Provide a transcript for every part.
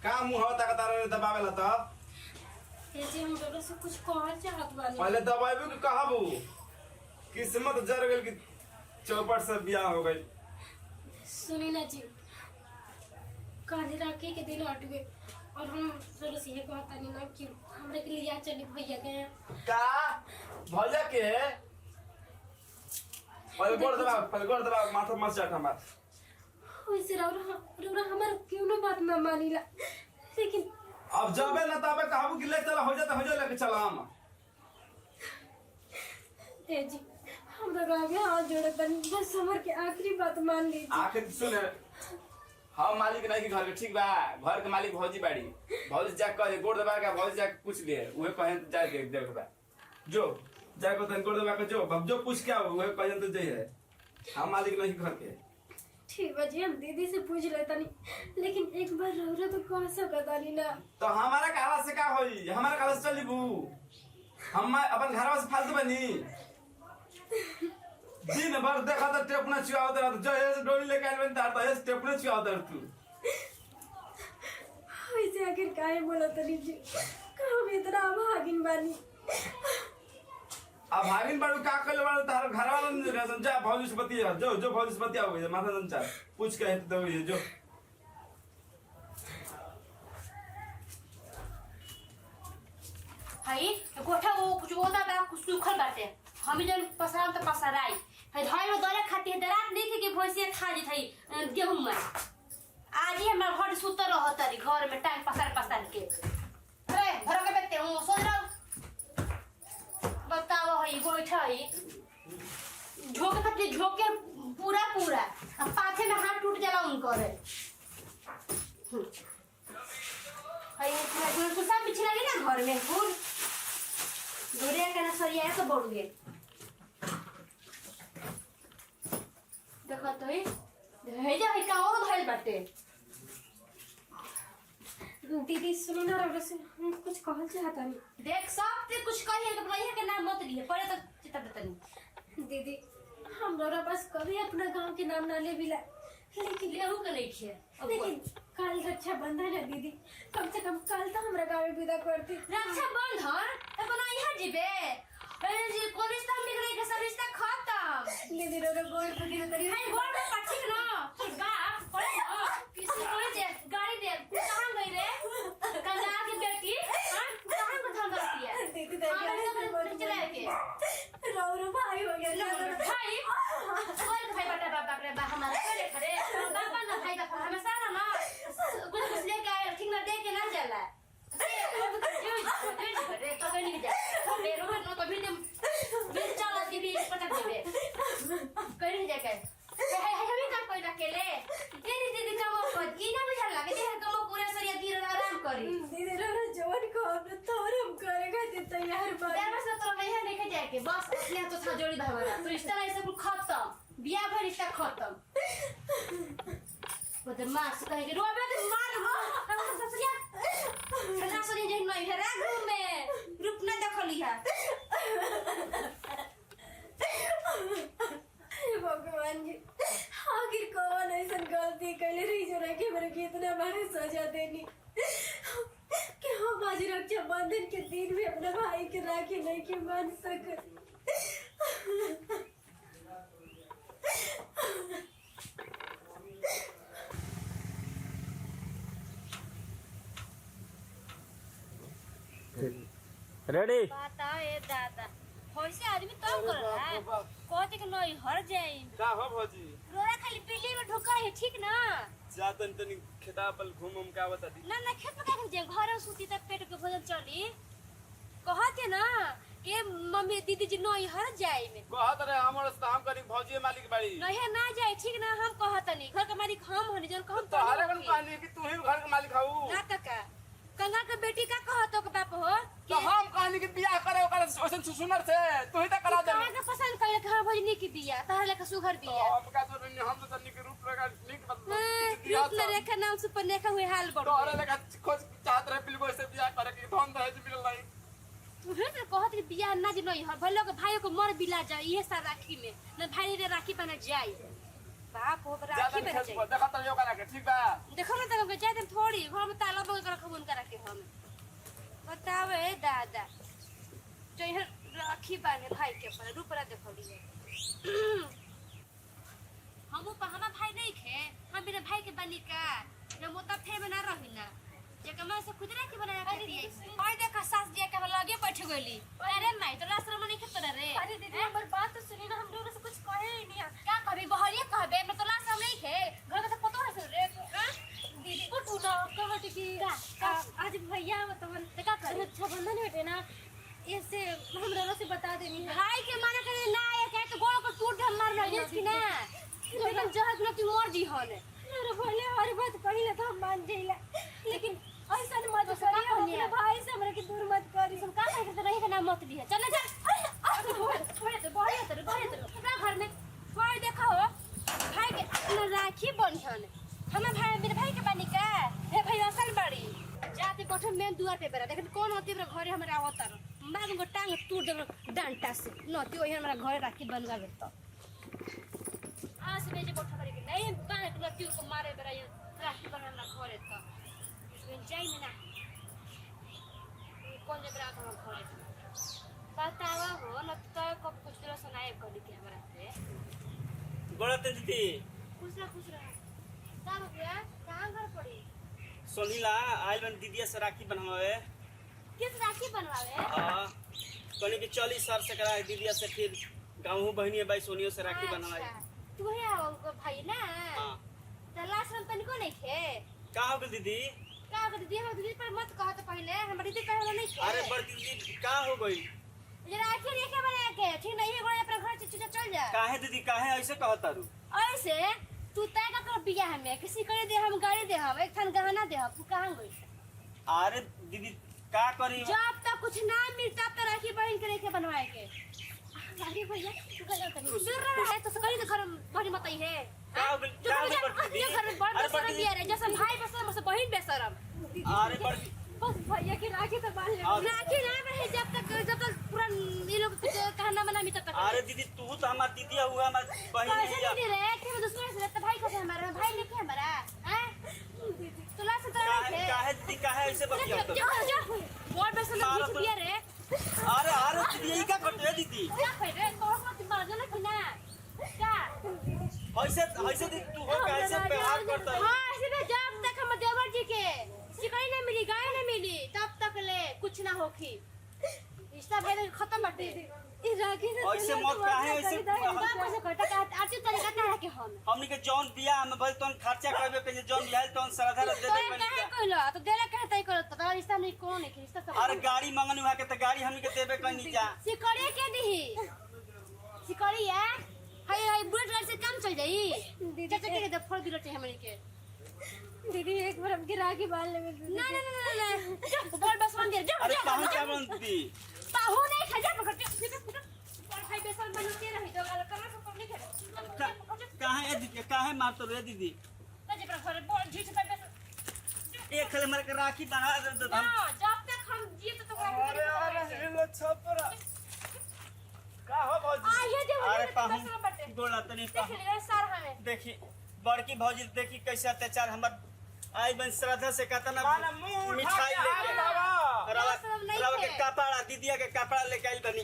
का मुंह हवा तक तारा दबावेला त ये जी हम लोग से कुछ कहल चाहत बानी। पहले दबाइबू कि कहबू किस्मत जर गेल कि चौपट से बियाह हो गई। सुनी ना जी, काली राखी के दिन हट गए और हम लोग से ये कहता नहीं ना कि हमरे के लिए चली भैया गए का भैया के पहले गोड़ दबा माथा मत चाट हमार। वैसे रौरा हमार क्यों ना बात ना मानीला, लेकिन अब जबे ना तबे कहबू कि ले चला हो जाता हो जा लेके चला हम। ए जी हम लोग आगे हाथ जोड़े तन बस हमर के आखिरी बात मान लीजिए। आखिर सुन हम मालिक नहीं कि घर के ठीक बा, घर के मालिक भौजी बाड़ी। भौजी जा कहे गोड़ दबा के भौजी जा पूछ लिए उहे कहे जा देख बा जो जा को तन गोड़ दबा के जो अब जो पूछ के आओ उहे कहे तो जई है। हम मालिक नहीं घर के। ठीक बा जी, हम दीदी से पूछ लेता नहीं, लेकिन एक बार रौरा तो कह सकता नहीं ना। तो हमारा काला से का होई, हमारा काला से चलीबू। हम अपन घरवा से फालतू बनी दिन भर देखा तो टेपना चुआवत रह जो है डोरी लेके आइल बन तार तो है टेपना चुआवत तू। वैसे आखिर काहे बोला तनी जी, हम इतना भागिन बानी। अब भागिन बाड़ू का कइले बाड़ू तार घरवा में जा भौजी से बतिया जो भौजी से बतिया हो माथा दंचा पूछ के तो ये जो हाई गोठा वो कुछ होता बा कुछ सुखल बाटे हम जन पसराम त पसराई है धाई में दरे खाती है रात नहीं के भैंसिया खा जे थई गेहूं में आज ही हमरा घर सुतर रहत रे घर में टाइम पसर के अरे घर के बेटे हूं सोच रहा बताओ हई गोठा हई झोके खाती झोके पूरा अब पाछे में हाथ टूट जाला उनको रे हई जो सब बिछ लगे ना घर में फूल दूरिया के ना सरिया तो बढ़ गए देखो तो हे जा का और भइल बाटे। दीदी सुनी ना रौरा से हम कुछ कहल चाहता नहीं। देख सब ते कुछ कहिए तो भैया के नाम मत लिए पहले तो चिता बतानी दीदी हम रौरा बस कभी अपना गांव के नाम ना ले बिला, लेकिन लेहू के नहीं खे लेकिन कल रक्षाबंधन है दीदी, कम से कम कल तो हमरा गाँव में विदा करती। रक्षाबंधन तो बना यहाँ जीबे पहले जी कौन रिश्ता हम निकले के सब रिश्ता खत्म दीदी रौरा गोड़ पकड़ी करी हाय गोड़ में पछी ना तो गा पड़े ना किसी कोई दे गाड़ी दे कहां गई रे कंजा की बेटी हां कहां को धंधा करती है दीदी देखिए चले के रौरा भाई हो गया भाई और भाई बटा बाप रे बा हमारे करे खरे बाबा ना भाई का हमेशा ना कुछ लेके आए ठीक ना दे के ना जाला तो नहीं जा रे रोहन नो तो भी चला के भी पटक देबे कहीं जा के है हमें का कोई अकेले दीदी काम कर ई ना बुझा लगे जे काम पूरा सरिया दिन आराम करी दीदी रौरा जवन को अपने तोर हम करेगा ते तैयार बा यार बस तो नहीं है देखे जाके बस अपने तो था जोड़ी धावरा तो रिश्ता नहीं सब खत्म बियाह भर रिश्ता खत्म बदमाश कहे के रोबे तो मार हो ससुरिया ठंडा सरी जे नहीं है रे में रूप न देखली है भगवान जी आखिर कौन ऐसा गलती कैले रही जो रखे मेरे को इतना बड़ा सजा देनी कि हम आज रक्षाबंधन के दिन भी अपने भाई के राखी नहीं के मान सके। रेडी पता है दादा होइसे आदमी तो कर रहा है कहते कि नहीं हर जाए का हो भौजी रोरा खाली पीली में ढुका है ठीक ना जा तनी खेता पर घूम का बता दी ना खेत में का जे घर सूती तक पेट के भोजन चली कहते ना के मम्मी दीदी जी नहीं हर जाए में कहत रहे हमर काम करी भौजी मालिक बाड़ी नहीं ना जाए ठीक ना हम कहत नहीं घर के मालिक हम होनी जन कहम तो हरे कन कहनी कि तू ही घर के मालिक हऊ ना तक कंगा के बेटी का कहतो के बाप हो तो हम कहनी कि बियाह करे ओकर ओसन सुनर से तू ही त करा दे कहां के पसंद करे घर भजनी की बिया तहले का सुघर बिया हम का तो नहीं हम तो निक रूप लगा निक रूप ले रेखा नाम से पर नेखा हुए हाल बड़ तो अरे लगा खोज चाहत रहे बिल्कुल से बियाह करे कि धन दहेज मिल नहीं तुहे ने कहत कि बिया ना जी नहीं हर भलो के भाई को मर बिला जा ये सा राखी में न भाई रे राखी बना जाए बाप हो ज्यादा राखी नहीं बन खेल जाए देखा तो यो करा के ठीक बा देखो ना तब जाए तुम थोड़ी घर में ताला बंद कर खबून करा के हम बतावे दादा जो यहाँ राखी बांधे भाई के पर रूपरा देखो लिए हम हमारा भाई नहीं खे हम मेरे भाई के बनी का जो मोटा फे में ना रहिला जे कमा से खुद राखी बनाया करती है और देखा सास दिया के लगे बैठ गईली अरे माई तो लास्ट में नहीं खेत रे अरे दीदी हमारी बात तो सुनी ना, हम लोगों से कुछ कहे ही नहीं। क्या कभी बहरिया कहबे मैं तो लास्ट में नहीं खे घर का तो पतो है रे दीदी उठू ना, कहत कि आज भैया मतलब का करे रक्षाबंधन हटे ना, ऐसे हमरा से बता देनी है। भाई के माने करे ना ये कहे तो गोड़ को टूट हम मार रही है कि ना लेकिन जहाज लोग की मर दी होले अरे बोले हमारी बात कही तो हम मान जाइला, लेकिन ऐसा मत तो करिए, का अपने भाई से हमरा के दूर मत करी। तुम का कहते रही के नाम मत दिया चल जा अपना घर में कोई देखा हो भाई के अपना राखी बंधन हमें भाई मेरे भाई के बनी का हे भाई असल बड़ी जाते बैठे मैं दुआर पे बेरा देखत कौन होती मेरे घरे हमरा आवतर मार को टांग टूट देलो डंटा से नती ओही हमरा घरे राखी बनवा गए तो आज में जे बैठा करे के नहीं बाने को नती को मारे बेरा राखी बनवा घरे तो इसमें जाई में ना कौन जे बेरा हम घरे बतावा हो न तो कब कुछ दिलो सुनाए कली के हमरा से गोड़ते दीदी खुश रह का हो गया कहां घर पड़ी सोनीला आइल बन दीदिया से राखी बनवावे किस राखी बनवावे हां कहनी कि चली सर से करा दीदिया से फिर गाँव बहनी भाई सोनियो से राखी बनवाई तू है आओ भाई ना हां तो लास्ट में तनिको नहीं खे का हो गइल दीदी का हो दीदी हम दीदी पर मत कह तो पहले हमारी दीदी कहला नहीं खे अरे बड़ दीदी का हो गई ये राखी लेके बना के ठीक नहीं है गोड़ा अपना घर से चल जा काहे दीदी काहे ऐसे कहता रू ऐसे तू तय का कर बिया हमें किसी करे दे हम गाड़ी दे हम एक थान गहना दे हम तू कहां गई अरे दीदी का करी जब तक कुछ ना मिल तब तक राखी बहन के लेके बनवाए के अरे भैया तू गलत नहीं सुन रहा है तो सकरी तो घर बड़ी मत ही है का हो गइल का हो गइल बड़ दीदी घर में बड़ अरे बड़ बेशरम दिया रे जैसे भाई बेशरम से बहन बेशरम अरे बड़ बस भैया की राखी तो बांध ले। राखी ना रहे जब तक पूरा ये लोग कुछ कहना मना मिटा तक अरे दीदी तू तो हमार दीदी हुआ हमार बहन कैसे नहीं नहीं रे कि दूसरे से तो भाई कैसे हमारा भाई लेके हमारा हैं तो लास्ट तो काहे काहे दीदी काहे ऐसे बतिया तो बहुत बेशरम खींच दिया रे अरे अरे दीदी ई का करते है दीदी क्या कर रे तो मत मार देना कि ना क्या ऐसे ऐसे दीदी तू हो कैसे व्यवहार करता है हां ऐसे में जब तक हम देवर जी के सिकाई ना मिली गाय ना मिली तब तक ले कुछ ना होखी रिश्ता भेद खत्म बाटे इस राखी से ऐसे मत काहे ऐसे कैसे करता का आरती तरीका का है के हम हमनी के जौन बिया हम भल तोन खर्चा करबे पे जौन बियाल तोन सरधा दे दे तो काहे कहलो तो देले कहता ही करत तो रिश्ता नहीं कौन है रिश्ता सब अरे गाड़ी मंगन हुआ के त गाड़ी हमनी के देबे कहीं जा सिकड़ी के दी सिकड़ी है हाय हाय बुलेट गाड़ी से काम चल जाई चाचा के दे फोड़ दिलो चाहिए हमनी के दीदी एक बार हमकी राखी बांध ले। ना ना ना ना बोल बस बंद जा अरे कहां क्या बनती बाहु नहीं खा जा पकड़ और भाई बेसन बन के रही तो गल करना सब नहीं करे कहां है दीदी काहे मारतो रे दीदी तजे पर घर बोल झूठ पे बेसन एक खले मार के राखी बना दे हम हां जब तक हम जिए तो अरे अरे हिलो छपरा का हो भौजी आ ये दे अरे पाहु गोला तनी देख ले सर हमें देखी बड़की भौजी देखी कैसे अत्याचार हमर आई बन श्रद्धा से कहता ना माना मुंह उठा मिठाई के लेके हाथ लगाओ। रवा सब नहीं रवा के है। कपड़ा दीदिया के कपड़ा लेके आइल बनी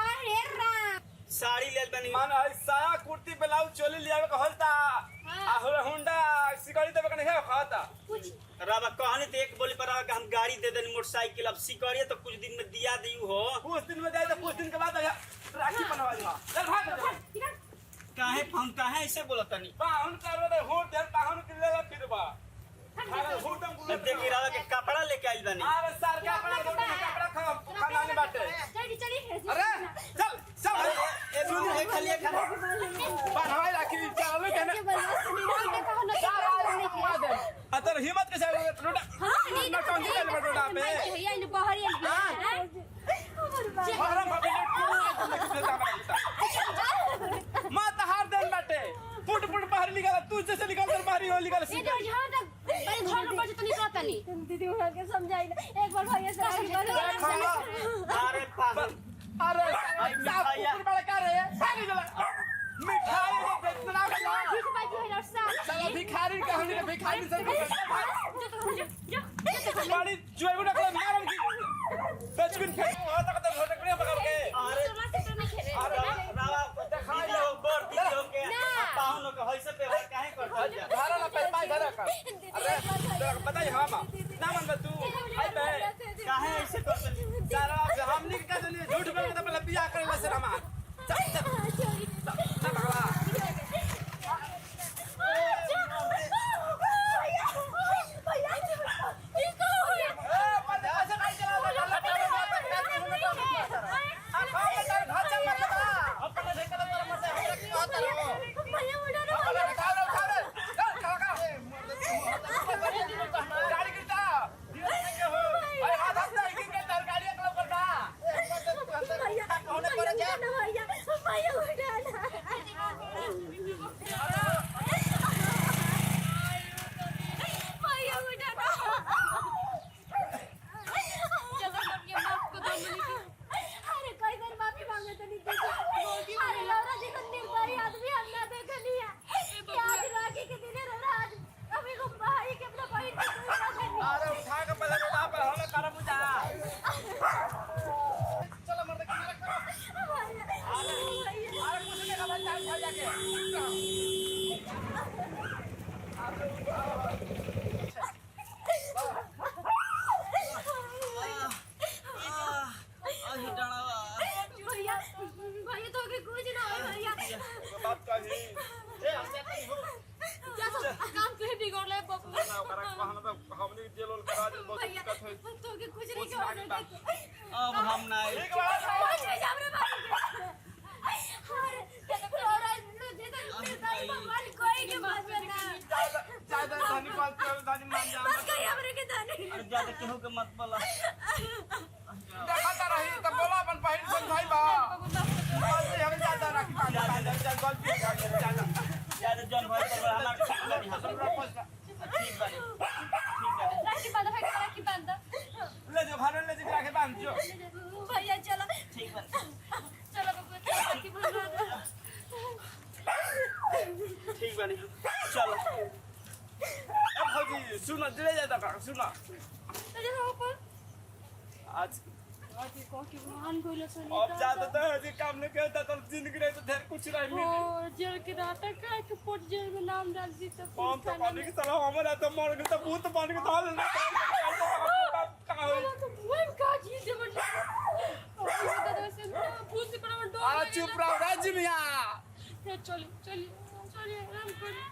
अरे राम साड़ी लेल बनी माना साया कुर्ती ब्लाउज चोली लिया के हलता आ हुंडा सिकड़ी देबे के नहीं खाता कुछ रवा कहनी तो एक बोली पर रवा के हम गाड़ी दे देनी मोटरसाइकिल अब सिकड़िए तो कुछ दिन में दिया दियो हो कुछ दिन में जाए तो कुछ दिन के बाद राखी बनवा दिया चल भाग काहे हम काहे ऐसे बोलतनी पाहुन करो रे हो दे पाहुन के ले फिर बा अरे हुटम गुलो देखी रवा के कपड़ा लेके आइल बनी अरे सर का कपड़ा खाना नहीं बाटे चली चली अरे चल सब ए सुन ए खाली खाना बनवाई राखी चलो के ना अतर हिम्मत कैसे रोटा हां ना कौन से ले रोटा पे भैया इन बहरी हमारा भाभी मत हार देन बाटे फुट फुट बाहर निकाल तू जैसे निकाल कर बाहर हो निकाल ये तो यहाँ तक बड़ी घर में बचे तो नहीं कहता नहीं दीदी उठा के समझाई ना, एक बार भैया से राखी बांध। अरे पागल अरे मिठाई बड़ा का रे भाग चला मिठाई सुनाओ ठीक बात है रस्सा चलो भिखारी कहानी के भिखारी से जो बड़ी जुए बुना के मारन की बचकुन फेंक हो तक तो भटकने पकड़ के अरे रावा देखा लो बड़ दीदी हो के पाहुन के होइसे पे काहे करता जा धारा ना पे पाई धरा कर अरे बताई हम ना मन तू आई बे काहे ऐसे करते सारा हमनी के कहते झूठ बोल के तो पहले बियाह करे से रमा चल चल भगवा अरे उठा के पहले रोड पर हम कर बुझा चलो मर्द की करो अरे कुछ नहीं खबर चल जाके अहि डावा भैया तो के कुछ ना हो भैया बात कही ए हम जाते हो क्या काम के बिगड़ ले बाबू ना करा कहना तो हमनी जेल ओल करा दे बहुत भैया दिक्कत होई तो के कुछ नहीं कर अब हम नहीं ठीक बड़ा ज्यादा धनी बात कर धनी मान जा अरे ज्यादा केहू के मत बोला देखता रही तब बोला अपन पहिल समझाई बा गलती हम ज्यादा रखी गलती ज्यादा ज्यादा जन भर पर हमार ठीक बानी ठीक बानी ले जो घर ले जा के बांध जो भैया चलो ठीक बानी चलो बाबू ठीक बानी चलो अब भौजी सुनो ले जा तक सुनो आज अब ज्यादा तो हजी काम नहीं करता तो जिंदगी रहे तो ढेर कुछ नहीं मिली जेल के राता का के पोट जेल में नाम डाल दी तो हम तो पानी की तरह हमारा तो मर गए तो भूत पानी के ताल ना कहां वो का चीज है भूत से बड़ा अरे चुप रहो राजी मियां चलिए चलिए चलिए आराम करिए